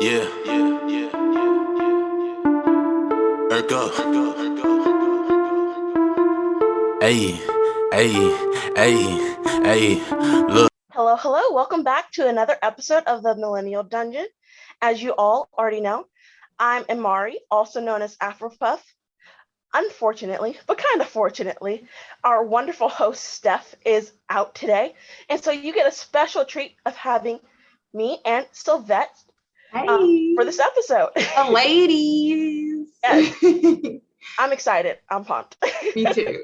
Yeah, yeah, yeah, Ergo. Hey, hey, hey, hey, look. Hello, hello. Welcome back to another episode of the Millennial Dungeon. As you all already know, I'm Amari, also known as Afropuff. Unfortunately, but kind of fortunately, our wonderful host Steph is out today. And so you get a special treat of having me and Sylvette for Hey, this episode. the ladies. Yes, I'm excited. I'm pumped. Me too.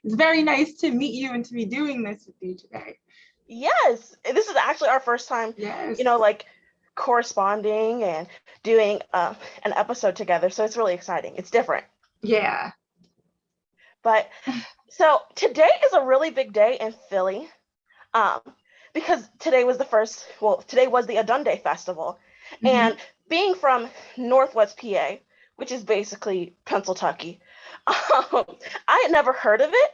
It's very nice to meet you and to be doing this with you today. Yes, this is actually our first time, Yes. like corresponding and doing an episode together. So it's really exciting. It's different. Yeah. But so today is a really big day in Philly, um, because today was the Odunde Festival. hmm And being from Northwest PA, which is basically Pennsylvania, I had never heard of it.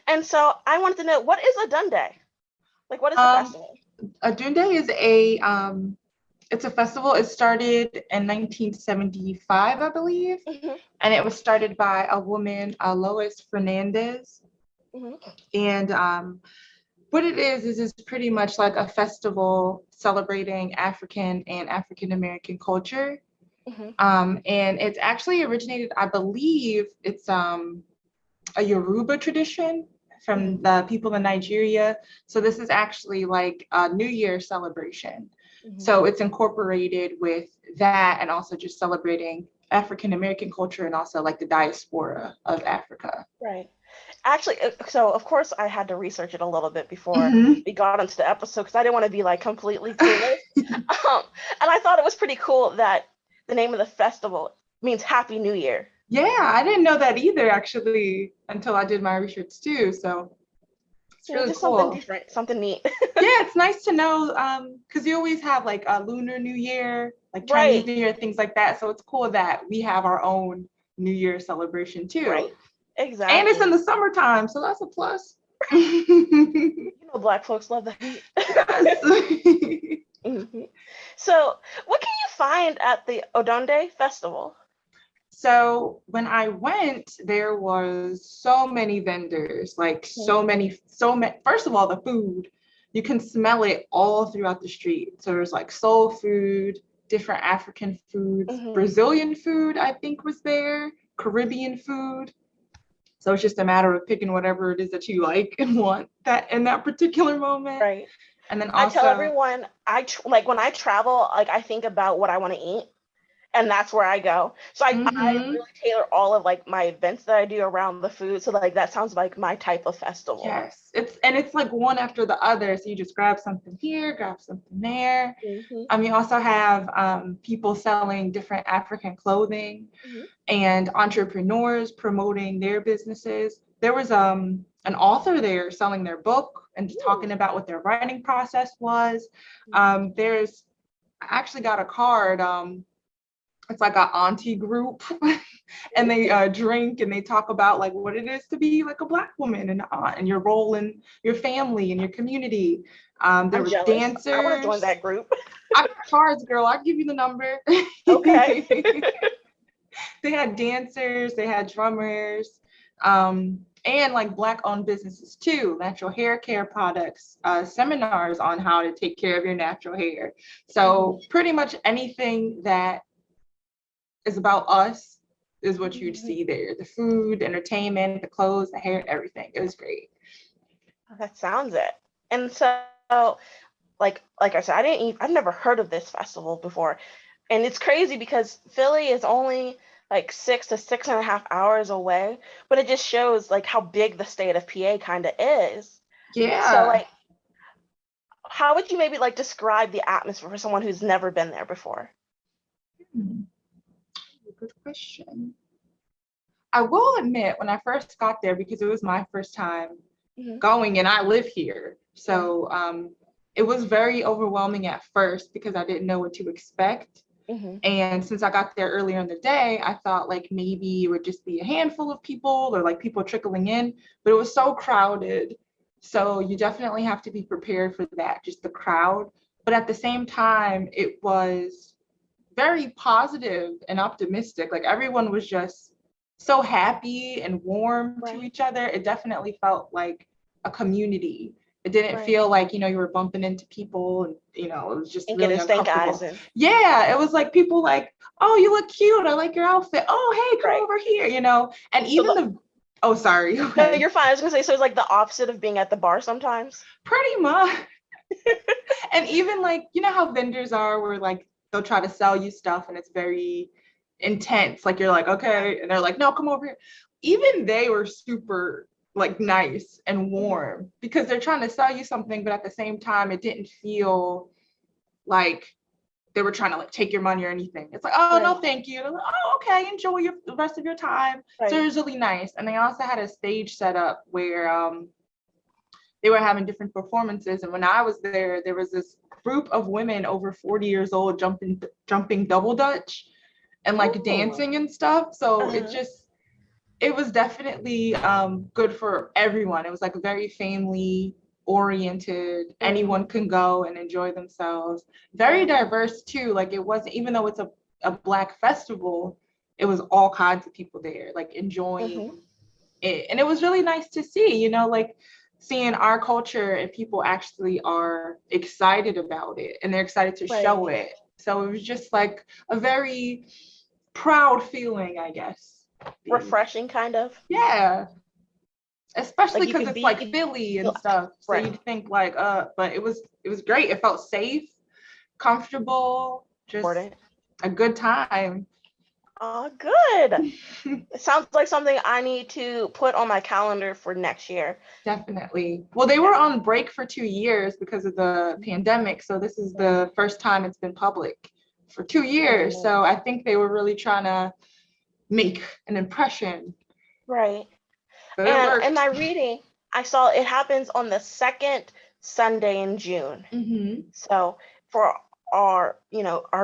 And so I wanted to know, what is Odunde? Like, what is the Um, festival? Odunde is it's a festival. It started in 1975, I believe, Hmm. and it was started by a woman, Lois Fernandez. Hmm. And what it is it's pretty much like a festival celebrating African and African American culture. Hmm. And it's actually originated, I believe, it's a Yoruba tradition Hmm. from the people in Nigeria. So this is actually like a New Year celebration. Hmm. So it's incorporated with that and also just celebrating African American culture and also like the diaspora of Africa. Right. Actually, so of course I had to research it a little bit before Mhm. we got into the episode because I didn't want to be like completely clueless. Um, and I thought it was pretty cool that the name of the festival means Happy New Year. Yeah, I didn't know that either actually until I did my research too. So it's really Just something cool. different, something neat. Yeah, it's nice to know because you always have like a Lunar New Year, like Chinese Right, New Year, things like that. So it's cool that we have our own New Year celebration too. right. And it's in Exactly. the summertime, so that's a plus. Yes. Black folks love the heat. Hmm. So, what can you find at the Odonde Festival? So when I went, there was so many vendors, like Hmm. so many. First of all, the food, you can smell it all throughout the street. So there's like soul food, different African foods, Hmm. Brazilian food, I think was there, Caribbean food. So it's just a matter of picking whatever it is that you like and want that in that particular moment. Right. And then I tell also, everyone, like when I travel, like I think about what I want to eat, and that's where I go. So I mhm. really tailor all of like my events that I do around the food. So like that sounds like my type of festival. Yes, it's like one after the other. So you just grab something here, grab something there. Hmm. You also have people selling different African clothing Hmm. and entrepreneurs promoting their businesses. There was an author there selling their book and talking Ooh. about what their writing process was. Hmm. There's I actually got a card. It's like an auntie group and they drink and they talk about like what it is to be like a black woman and aunt and your role in your family and your community. There I'm was jealous. I want to join dancers. that group. I got cards, girl. I'll give you the number. Okay. They had dancers, they had drummers, and like black owned businesses too, natural hair care products, seminars on how to take care of your natural hair. Hmm. So pretty much anything that is about us is what you'd Hmm. see there. The food, the entertainment, the clothes, the hair, everything. It was great. That sounds it. And so, like I said, I've never heard of this festival before, and it's crazy because Philly is only like 6 to 6.5 hours away, but it just shows like how big the state of PA kind of is. So Yeah. like, how would you maybe like describe the atmosphere for someone who's never been there before? Hmm, good question. I will admit, when I first got there, because it was my first time Hmm. going and I live here. Yeah. So it was very overwhelming at first because I didn't know what to expect. Hmm. And since I got there earlier in the day, I thought like maybe it would just be a handful of people or like people trickling in, but it was so crowded. So you definitely have to be prepared for that, just the crowd. But at the same time, it was very positive and optimistic. Like everyone was just so happy and warm to Right. each other. It definitely felt like a community. It didn't Right. feel like, you were bumping into people and, it was just And really getting stank eyes uncomfortable. and Yeah, it was like people like, oh, you look cute. I like your outfit. Oh, hey, come right. over here, and So even oh, sorry. Go no, ahead. you're fine. I was gonna say, so it's like the opposite of being at the bar sometimes. Pretty much. And even like, how vendors are where like they'll try to sell you stuff and it's very intense. Like you're like, okay. And they're like, no, come over here. Even they were super like nice and warm because they're trying to sell you something, but at the same time, it didn't feel like they were trying to like take your money or anything. It's like, oh, no, Right. thank you. Like, oh, okay, enjoy the rest of your time. So it Right. was really nice. And they also had a stage set up where they were having different performances. And when I was there was this group of women over 40 years old jumping double dutch and like Ooh. dancing and stuff. So Uh-huh. it was definitely good for everyone. It was like very family oriented. Anyone can go and enjoy themselves. Very diverse too. Like it wasn't, even though it's a Black festival, it was all kinds of people there, like enjoying it. And it was really nice to see, like seeing our culture and people actually are excited about it and they're excited to show Right. it. So it was just like a very proud feeling, I guess. Refreshing, kind of. Yeah, especially Like you because could it's like be Philly and stuff. So right. you'd think like, but it was great. It felt safe, comfortable, just Important. a good time. Oh, good. It sounds like something I need to put on my calendar for next year. Definitely. Well, they were on break for 2 years because of the pandemic. So this is the first time it's been public for 2 years. Oh, So I think they were really trying to make an impression. right. So it And in worked. my reading, I saw it happens on the second Sunday in June. Mm-hmm. So for our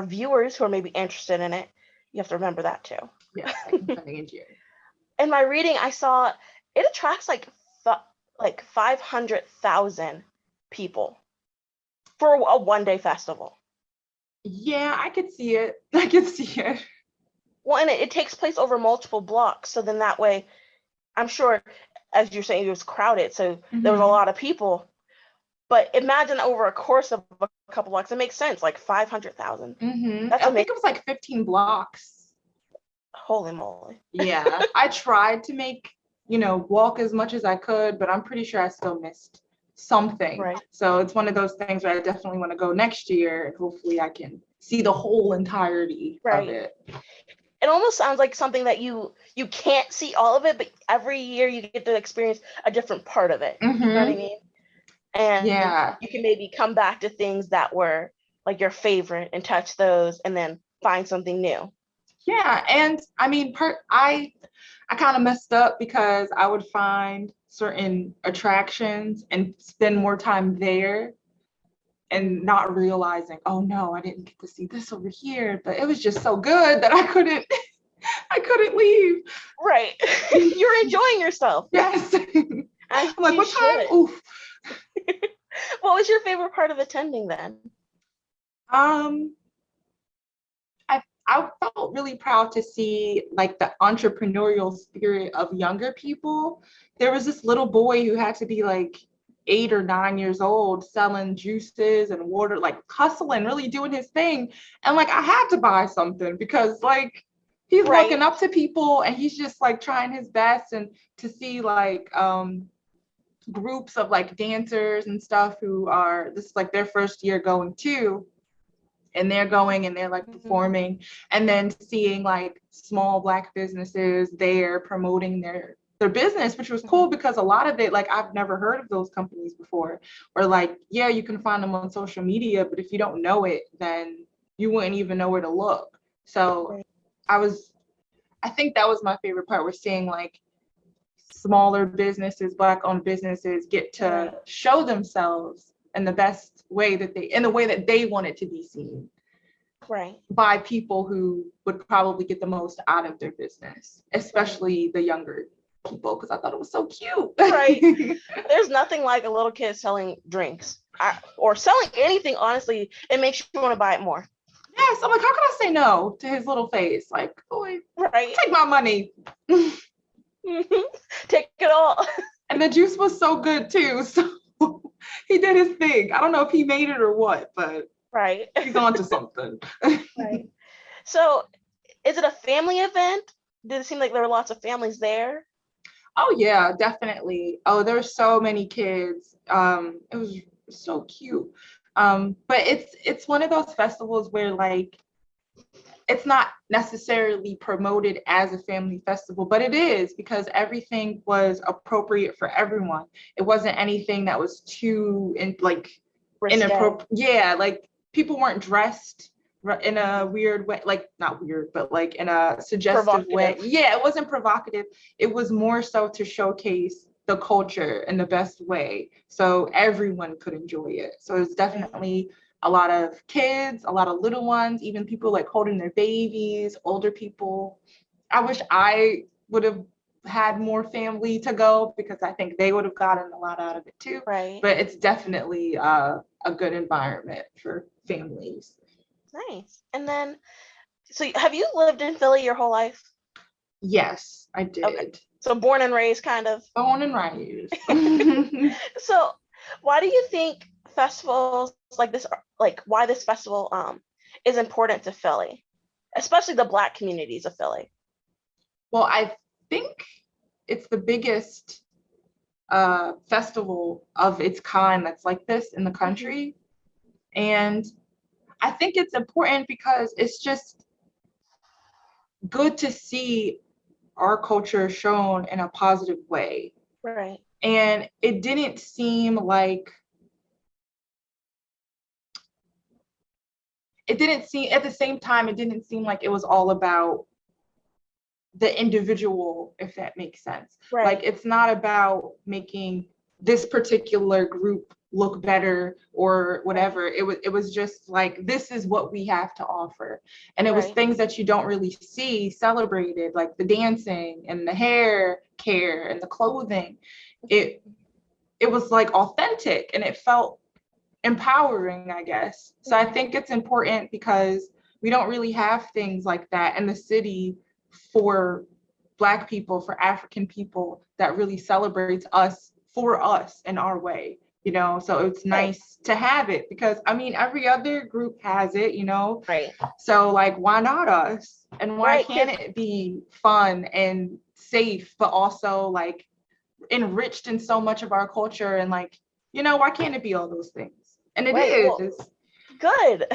viewers who are maybe interested in it, you have to remember that too. Yes, second Sunday in June. In my reading, I saw it attracts like 500,000 people for a one-day festival. Yeah, I could see it. I could see it. Well, and it takes place over multiple blocks, so then that way, I'm sure, as you're saying, it was crowded, so there was a Mm-hmm. lot of people. But imagine over a course of a couple blocks, it makes sense, like 500,000. Mm-hmm. That's I think amazing. it was like 15 blocks. Holy moly. Yeah, I tried to walk as much as I could, but I'm pretty sure I still missed something. Right. So it's one of those things where I definitely want to go next year and hopefully I can see the whole entirety of Right. it. It almost sounds like something that you can't see all of it, but every year you get to experience a different part of it. You know what I Mm-hmm. mean? And Yeah. you can maybe come back to things that were like your favorite and touch those and then find something new. Yeah. And I mean, I kind of messed up because I would find certain attractions and spend more time there and not realizing, oh no, I didn't get to see this over here. But it was just so good that I couldn't I couldn't leave. Right. You're enjoying yourself. Yes. As I'm like, you what time? should. Oof. What was your favorite part of attending then? Um, I felt really proud to see like the entrepreneurial spirit of younger people. There was this little boy who had to be like 8 or 9 years old selling juices and water, like hustling, really doing his thing. And like I had to buy something because like he's Right. looking up to people and he's just like trying his best. And to see like groups of like dancers and stuff who are, this is like their first year going too, and they're going and they're like performing, and then seeing like small Black businesses there promoting their business, which was cool because a lot of it, like I've never heard of those companies before, or like, yeah, you can find them on social media, but if you don't know it, then you wouldn't even know where to look. So Right. I think that was my favorite part. We're seeing like smaller businesses, Black owned businesses get to show themselves in the best way in the way that they want it to be seen. Right. By people who would probably get the most out of their business, especially the younger people, because I thought it was so cute. Right. There's nothing like a little kid selling drinks or selling anything, honestly. It makes you want to buy it more. Yes, I'm like, how can I say no to his little face? Like, boy, Right. take my money. Take it all. And the juice was so good too. So he did his thing. I don't know if he made it or what, but Right. he's on to something. Right. So is it a family event? Did it seem like there were lots of families there? Oh yeah, definitely. Oh, there's so many kids. It was so cute. But it's one of those festivals where like it's not necessarily promoted as a family festival, but it is because everything was appropriate for everyone. It wasn't anything that was too Risque. inappropriate. Yeah, like people weren't dressed in a weird way, like not weird, but like in a suggestive way. Provocative. Yeah, it wasn't provocative. It was more so to showcase the culture in the best way so everyone could enjoy it. So it's definitely a lot of kids, a lot of little ones, even people like holding their babies, older people. I wish I would have had more family to go because I think they would have gotten a lot out of it too. Right. But it's definitely a good environment for families. Nice. And then, so have you lived in Philly your whole life? Yes, I Okay. did. So born and raised, kind of. Born and raised. So why do you think festivals like this, like why this festival is important to Philly, especially the Black communities of Philly? Well, I think it's the biggest festival of its kind that's like this in the country. And I think it's important because it's just good to see our culture shown in a positive way. Right. And it didn't seem like, at the same time, it didn't seem like it was all about the individual, if that makes sense. Right. Like it's not about making this particular group look better or whatever. It was just like this is what we have to offer. And it was Right. things that you don't really see celebrated, like the dancing and the hair care and the clothing. It was like authentic and it felt empowering, I guess. So I think it's important because we don't really have things like that in the city for Black people, for African people that really celebrates us for us in our way, you know? So it's nice to have it because I mean, every other group has it, you know? Right. So like, why not us? And why Right, can't it be fun and safe, but also like enriched in so much of our culture and like, you know, why can't it be all those things? And it right. is. Well, good.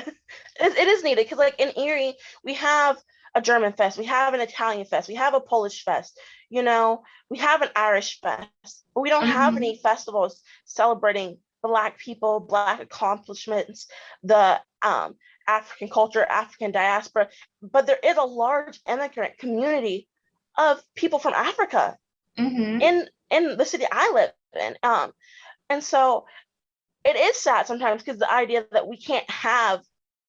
It is needed because like in Erie, we have a German fest, we have an Italian fest, we have a Polish fest, you know, we have an Irish fest, but we don't have any festivals celebrating Black people, Black accomplishments, the African culture, African diaspora. But there is a large immigrant community of people from Africa in the city I live in. And so it is sad sometimes because the idea that we can't have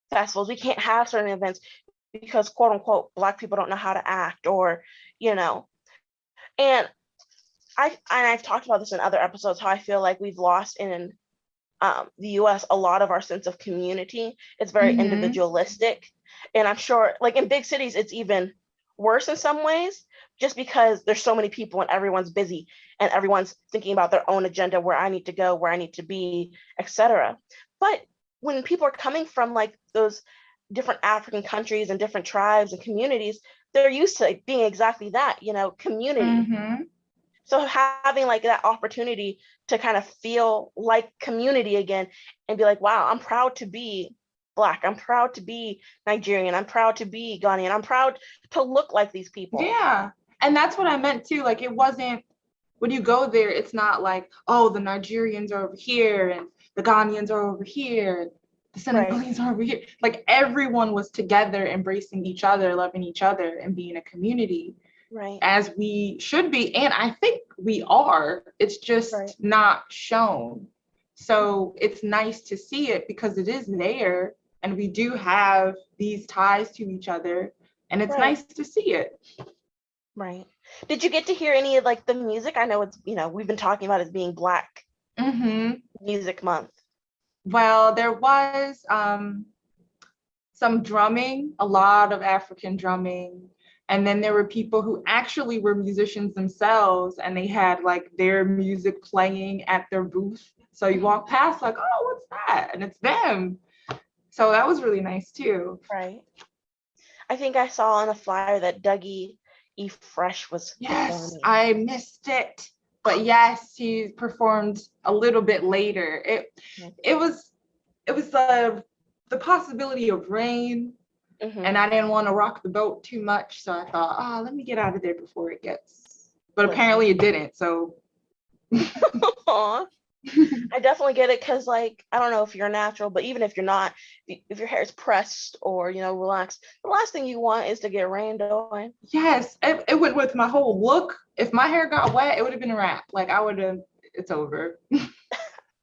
festivals, we can't have certain events because quote unquote Black people don't know how to act or, you know. And I've talked about this in other episodes how I feel like we've lost in the US a lot of our sense of community. It's very individualistic. And I'm sure like in big cities it's even worse in some ways just because there's so many people and everyone's busy and everyone's thinking about their own agenda, where I need to go, where I need to be, etc. But when people are coming from like those different African countries and different tribes and communities, they're used to being exactly that, you know, community. So having like that opportunity to kind of feel like community again and be like, wow, I'm proud to be Black, I'm proud to be Nigerian, I'm proud to be Ghanaian, I'm proud to look like these people. Yeah. And that's what I meant too. Like it wasn't, when you go there, it's not like, oh, the Nigerians are over here and the Ghanaians are over here and the Senegalese are over here. Like everyone was together, embracing each other, loving each other, and being a community. Right. As we should be. And I think we are. It's just not shown. So it's nice to see it because it is there and we do have these ties to each other. And it's nice to see it. Right. Did you get to hear any of like the music? I know it's, you know, we've been talking about it being Black Music Month. Well, there was some drumming, a lot of African drumming. And then there were people who actually were musicians themselves, and they had like their music playing at their booth. So you walk past like, oh, what's that? And it's them. So that was really nice too. Right. I think I saw on a flyer that Dougie E. Fresh was Yes, performing. I missed it. But yes, he performed a little bit later. It was the possibility of rain, and I didn't want to rock the boat too much, so I thought, oh, let me get out of there before it gets. But apparently it didn't. So Aw. I definitely get it, because like, I don't know if you're natural, but even if you're not, if your hair is pressed or, you know, relaxed, the last thing you want is to get rained on. yes, it went with my whole look. If my hair got wet, it would have been a wrap. Like I would have, it's over.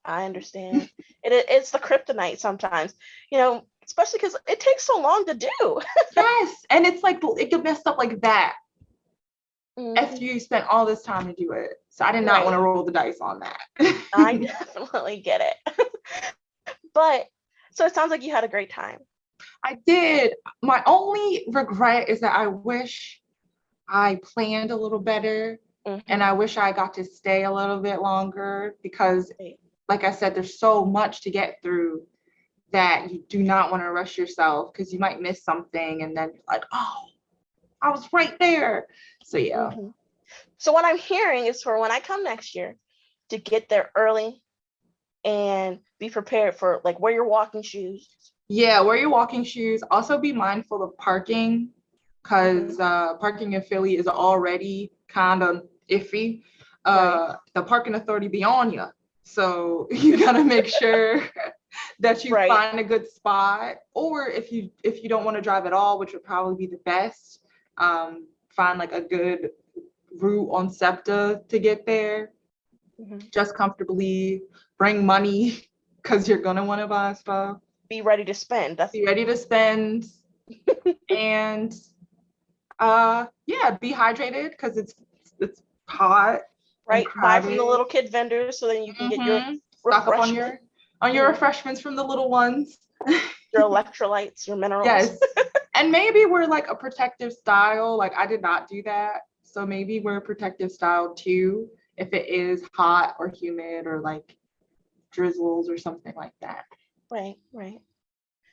I understand. It's the kryptonite sometimes, you know, especially because it takes so long to do. Yes, and it's like it get messed up like that after Mhm. you spent all this time to do it. So I did not want to roll the dice on that. I definitely get it. But so it sounds like you had a great time. I did. My only regret is that I wish I planned a little better, and I wish I got to stay a little bit longer because, Right. like I said, there's so much to get through that you do not want to rush yourself because you might miss something and then you're like, oh, I was right there. So yeah. Mhm. So what I'm hearing is for when I come next year, to get there early and be prepared for like wear your walking shoes. Yeah, wear your walking shoes. Also be mindful of parking because Mhm. parking in Philly is already kind of iffy. Right. The parking authority be on you. So you gotta make sure that you Right. find a good spot. Or if you don't want to drive at all, which would probably be the best, find like a good route on SEPTA to get there. Mhm. Just comfortably, bring money because you're gonna want to buy stuff. Be ready to spend. That's Be ready to spend, and yeah, be hydrated because it's hot and right. Buy from the crowded. little kid vendors so then you can get your Stock up refreshment, on your refreshments from the little ones. your electrolytes, your minerals. Yes. And maybe we're like a protective style. Like I did not do that. So maybe we're a protective style too, if it is hot or humid or like drizzles or something like that. Right, right.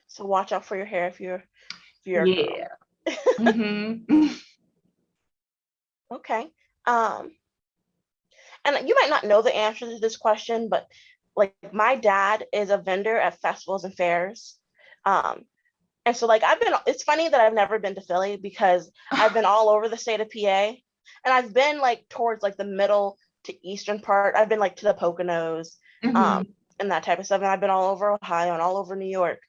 So watch out for your hair if you're a girl. Yeah. Mm-hmm. Okay. Um, and you might not know the answer to this question, but like my dad is a vendor at festivals and fairs. Um, and so like it's funny that I've never been to Philly because I've been all over the state of PA, and I've been like towards like the middle to eastern part. I've been like to the Poconos, Mm-hmm. um, and that type of stuff. And I've been all over Ohio and all over New York,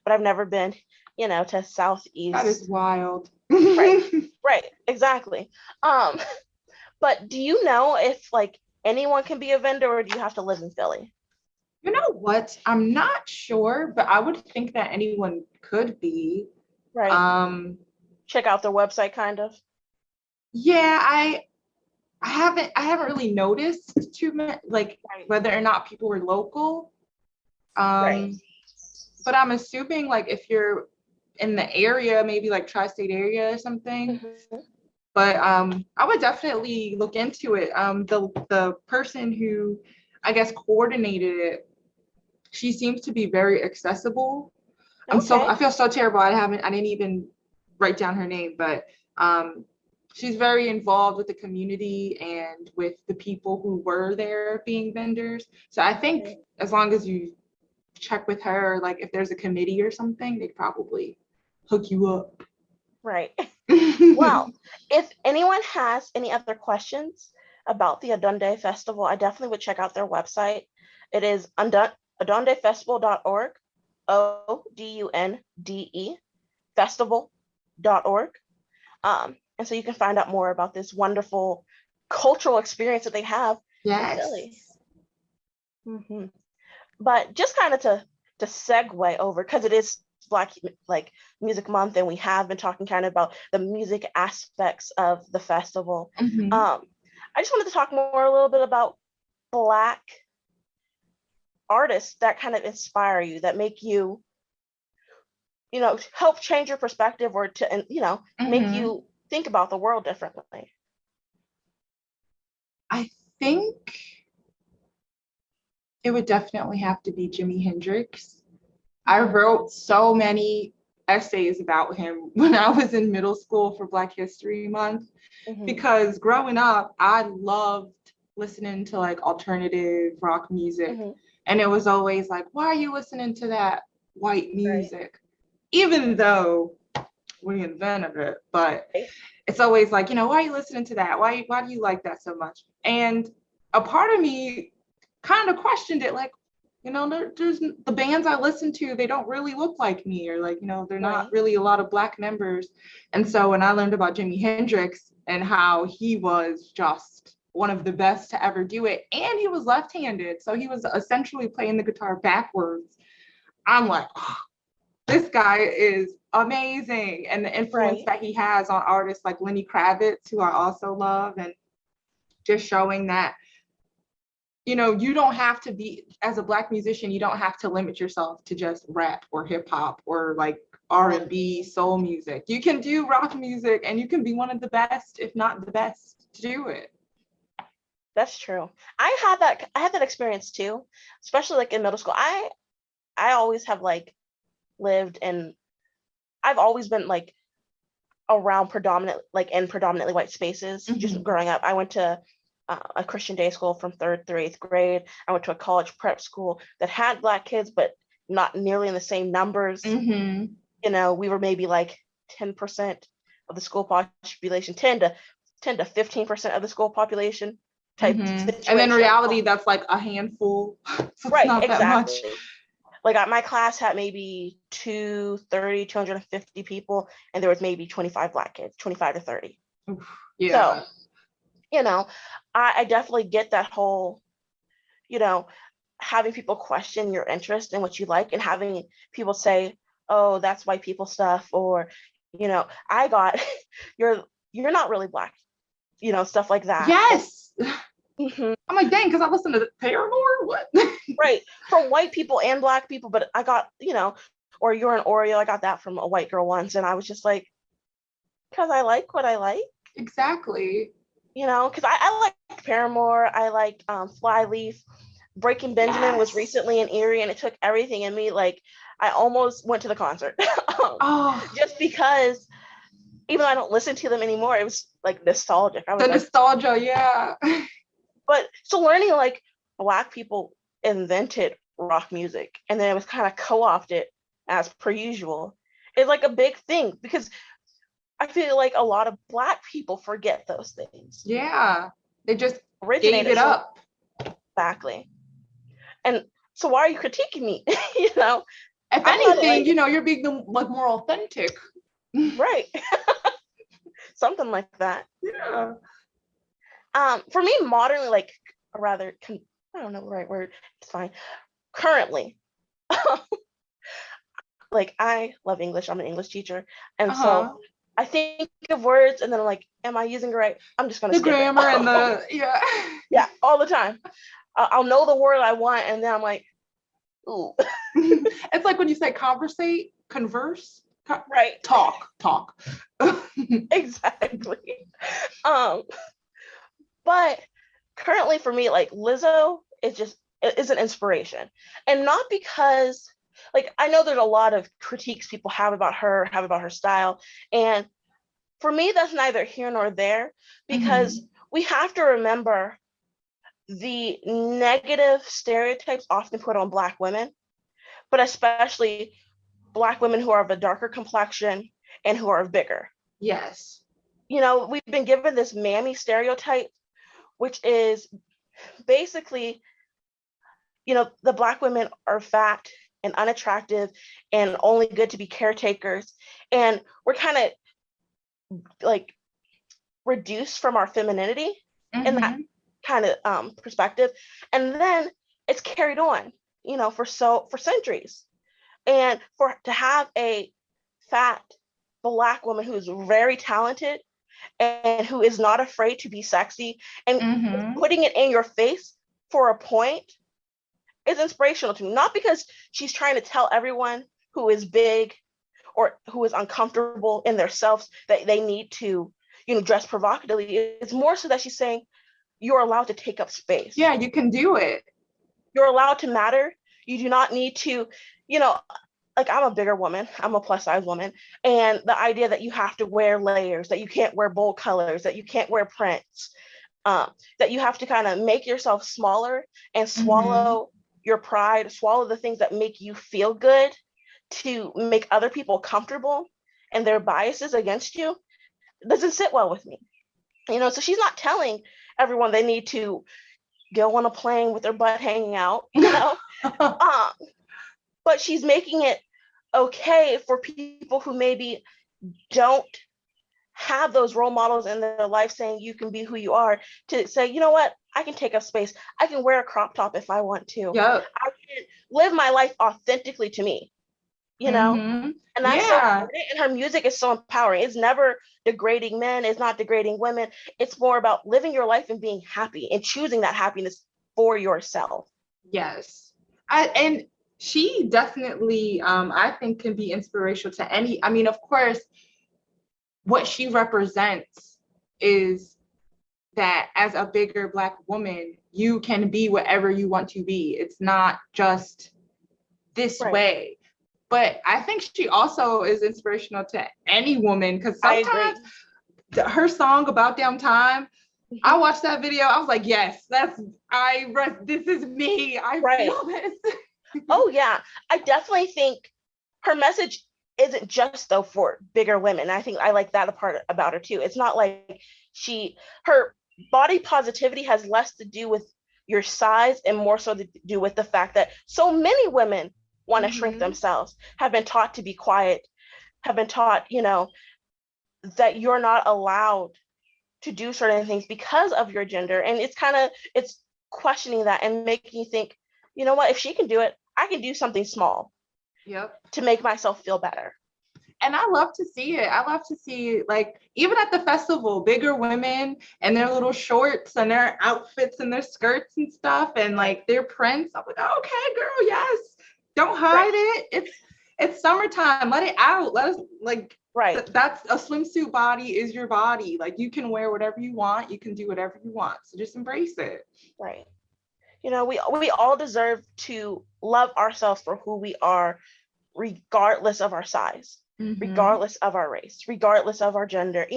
but I've never been, you know, to That is southeast. wild. Right, You right, exactly. Um, but do you know if like anyone can be a vendor, or do you have to live in Philly? know what? I'm not sure, but I would think that anyone could be. Right. Um, Check out their website, kind of. yeah, I haven't really noticed too much like Right. whether or not people were local. Right. But I'm assuming like if you're in the area, maybe like tri-state area or something. Mhm. But I would definitely look into it. The person who I guess coordinated it, she seems to be very accessible. I Okay. feel so terrible. I didn't even write down her name, but she's very involved with the community and with the people who were there being vendors. So I think Right. as long as you check with her, like if there's a committee or something, they'd probably hook you up. Right. Well, if anyone has any other questions about the Odunde Festival, I definitely would check out their website. It is odundefestival.org, ODUNDE, festival.org. And so you can find out more about this wonderful cultural experience that they have in Philly. Yes. Hmm. But just kind of to segue over, because it is Black like Music Month, and we have been talking kind of about the music aspects of the festival. Mhm. Um, I just wanted to talk more a little bit about Black artists that kind of inspire you, that make you, help change your perspective or to, make Mhm. you think about the world differently? I think it would definitely have to be Jimi Hendrix. I wrote so many essays about him when I was in middle school for Black History Month, Mm-hmm. because growing up, I loved listening to like alternative rock music. Mm-hmm. And it was always like, why are you listening to that white Right. music? Even though we invented it, but Right. it's always like, why are you listening to that? Why do you like that so much? And a part of me kind of questioned it, like, there's the bands I listen to, they don't really look like me, or like, they're not Right. really a lot of Black members. And so when I learned about Jimi Hendrix and how he was just one of the best to ever do it, and he was left-handed, so he was essentially playing the guitar backwards, I'm like, oh, this guy is amazing. And the influence Right. that he has on artists like Lenny Kravitz, who I also love, and just showing that, you don't have to be, as a Black musician, you don't have to limit yourself to just rap or hip hop or like R&B, soul music. You can do rock music and you can be one of the best, if not the best, to do it. That's true. I had that experience too, especially like in middle school. I always have like lived in I've always been like around predominantly white spaces. Just Mm-hmm. growing up, I went to a Christian day school from third through eighth grade. I went to a college prep school that had Black kids, but not nearly in the same numbers. Mm-hmm. We were maybe like 10% of the school population, 10 to 15% of the school population type Mm-hmm. And then situation. reality, that's like a handful. So it's Right, not that much. exactly. Like my class had maybe 250 people, and there was maybe 25 Black kids, 25 to 30. Oof, So, yeah. you know, I definitely get that whole, you know, having people question your interest in what you like and having people say, oh, that's white people stuff, or, I got you're not really Black, stuff like that. And Yes. mhm, I'm like, dang, because I listened to Paramore? What? right, from white people and Black people, but I got, or you're an Oreo, I got that from a white girl once, and I was just like, because I like what I like. Exactly. Because I like Paramore, I like Flyleaf. Breaking Benjamin was Yes. recently in Erie, and it took everything in me. Like, I almost went to the concert Oh, just because, even though I don't listen to them anymore, it was like nostalgic. I the was like, nostalgia, yeah. but so learning like Black people invented rock music, and then it was kind of co-opted as per usual. It's like a big thing because I feel like a lot of Black people forget those things. Yeah. They just gave Originated it so up. exactly. And so why are you critiquing me? you know, If I'm glad anything, like you're being like more authentic. right. Something like that. Yeah. For me, modernly, like, or rather, I don't know the right word. It's fine. Currently, like, I love English. I'm an English teacher, and so Uh-huh. I think of words, and then I'm like, "Am I using it right?" I'm just gonna The skip it. grammar and yeah. Yeah, all the time. I'll know the word I want, and then I'm like, "Ooh, It's like when you say conversate, converse, right, talk. exactly." Um, but currently for me, like Lizzo is an inspiration, and not because like I know there's a lot of critiques people have about her style, and for me that's neither here nor there because Mm-hmm. we have to remember the negative stereotypes often put on Black women, but especially Black women who are of a darker complexion and who are bigger. Yes. We've been given this mammy stereotype, which is basically the Black women are fat and unattractive and only good to be caretakers. And we're kind of like reduced from our femininity in that Mm-hmm. kind of perspective. And then it's carried on, for centuries. And for to have a fat Black woman who's very talented and who is not afraid to be sexy and Mm-hmm. putting it in your face for a point is inspirational to me. Not because she's trying to tell everyone who is big or who is uncomfortable in themselves that they need to, dress provocatively. It's more so that she's saying you're allowed to take up space. Yeah, you can do it. You're allowed to matter. You do not need to, you know, like I'm a bigger woman, I'm a plus size woman. And the idea that you have to wear layers, that you can't wear bold colors, that you can't wear prints, that you have to kind of make yourself smaller and swallow your pride, swallow the things that make you feel good to make other people comfortable and their biases against you doesn't sit well with me. So she's not telling everyone they need to go on a plane with their butt hanging out, but she's making it okay for people who maybe don't have those role models in their life saying you can be who you are, to say, you know what, I can take up space. I can wear a crop top if I want to. Yep. I can live my life authentically to me, and that's so important. And her music is so empowering. It's never degrading men. It's not degrading women. It's more about living your life and being happy and choosing that happiness for yourself. Yes. And she definitely, I think, can be inspirational to any, I mean, of course, what she represents is that as a bigger Black woman, you can be whatever you want to be. It's not just this way. But I think she also is inspirational to any woman, because sometimes her song About Damn Time, I watched that video, I was like, yes, this is me. I feel this. Oh yeah, I definitely think her message isn't just though for bigger women. I think I like that part about her too. It's not like her body positivity has less to do with your size and more so to do with the fact that so many women want to shrink themselves, have been taught to be quiet, have been taught, that you're not allowed to do certain things because of your gender. And it's questioning that and making you think, you know what, if she can do it, I can do something small to make myself feel better. And I love to see it. I love to see, like, even at the festival, bigger women and their little shorts and their outfits and their skirts and stuff and like their prints. I'm like, oh, okay, girl, yes. Don't hide it. It's summertime. Let it out. Let us that's a swimsuit body is your body. Like, you can wear whatever you want. You can do whatever you want. So just embrace it. Right. We all deserve to love ourselves for who we are, regardless of our size, regardless of our race, regardless of our gender.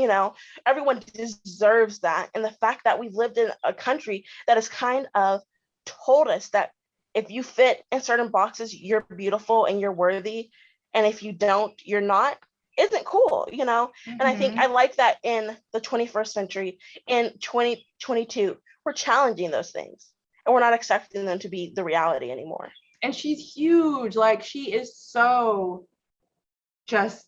Everyone deserves that. And the fact that we've lived in a country that has kind of told us that if you fit in certain boxes, you're beautiful and you're worthy. And if you don't, you're not, isn't cool, And I think I like that in the 21st century, in 2022, we're challenging those things and we're not accepting them to be the reality anymore. And she's huge. Like, she is so just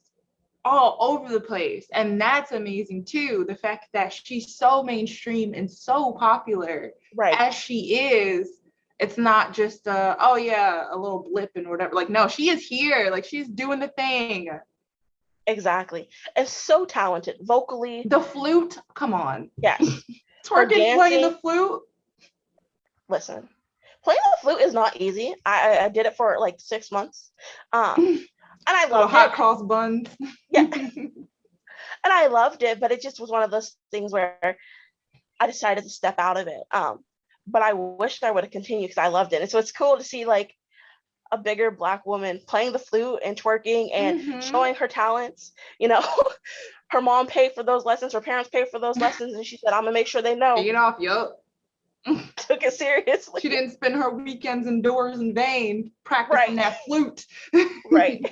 all over the place. And that's amazing too. The fact that she's so mainstream and so popular as she is. It's not just a little blip and whatever. Like, no, she is here. Like, she's doing the thing. Exactly. And so talented vocally. The flute, come on. Yes. Twerking, playing the flute. Listen, playing the flute is not easy. I did it for like 6 months. And I loved hot cross buns. Yeah. And I loved it, but it just was one of those things where I decided to step out of it. But I wish I would have continued because I loved it. And so it's cool to see like a bigger Black woman playing the flute and twerking and showing her talents. Her mom paid for those lessons, her parents paid for those lessons, and she said, I'm gonna make sure they know. Pay it off, yup. Took it seriously. She didn't spend her weekends indoors in vain practicing that flute. Right.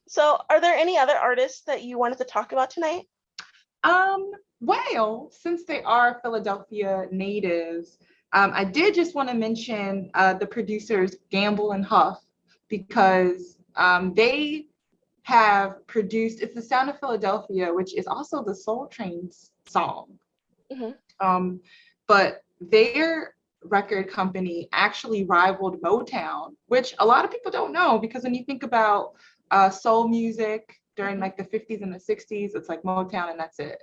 So are there any other artists that you wanted to talk about tonight? Well, since they are Philadelphia natives, I did just want to mention the producers Gamble and Huff, because they have produced It's the Sound of Philadelphia, which is also the Soul Train's song. But their record company actually rivaled Motown, which a lot of people don't know, because when you think about soul music during like the 50s and the 60s, it's like Motown and that's it.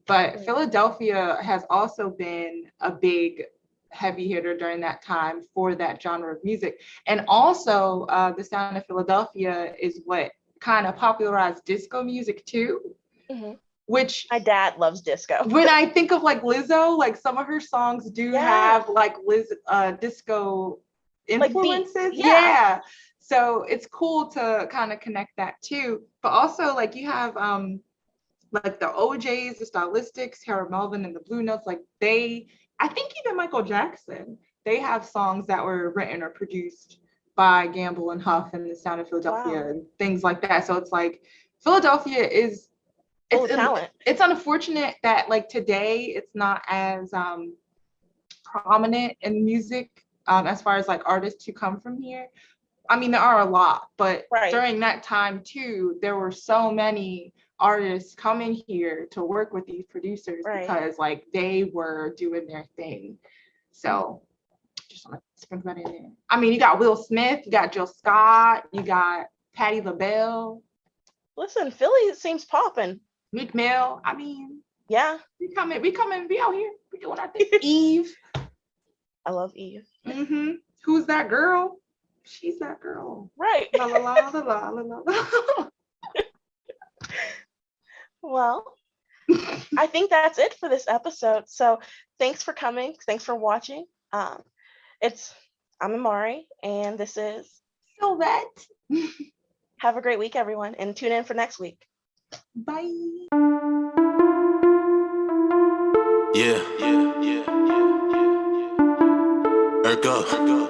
But Philadelphia has also been a big heavy hitter during that time for that genre of music. And also, the sound of Philadelphia is what kind of popularized disco music too, Mhm. which My dad loves disco. when I think of like Lizzo, like some of her songs do Yeah. have like disco Like beats, influences. yeah. Yeah. So it's cool to kind of connect that too. But also like you have like the OJs, the Stylistics, Harold Melvin, and the Blue Notes, like I think even Michael Jackson, they have songs that were written or produced by Gamble and Huff and the Sound of Philadelphia Wow. and things like that. So it's like Philadelphia is Full of talent. it's unfortunate that like today it's not as prominent in music as far as like artists who come from here. I mean, there are a lot, but Right. during that time too, there were so many artists coming here to work with these producers Right. because like they were doing their thing. So just want to sprinkle that in there. I mean, you got Will Smith, you got Jill Scott, you got Patti LaBelle, Listen, Philly seems popping. Meek Mill. I mean, Yeah. we out here, we doing our thing. Eve. I love Eve. Mm-hmm. Who's that girl? She's that girl. Right. La la la la la la la. Well, I think that's it for this episode. So thanks for coming. Thanks for watching. I'm Amari, and this is Sylvette. have a great week, everyone, and tune in for next week. Bye. Yeah. Ergo.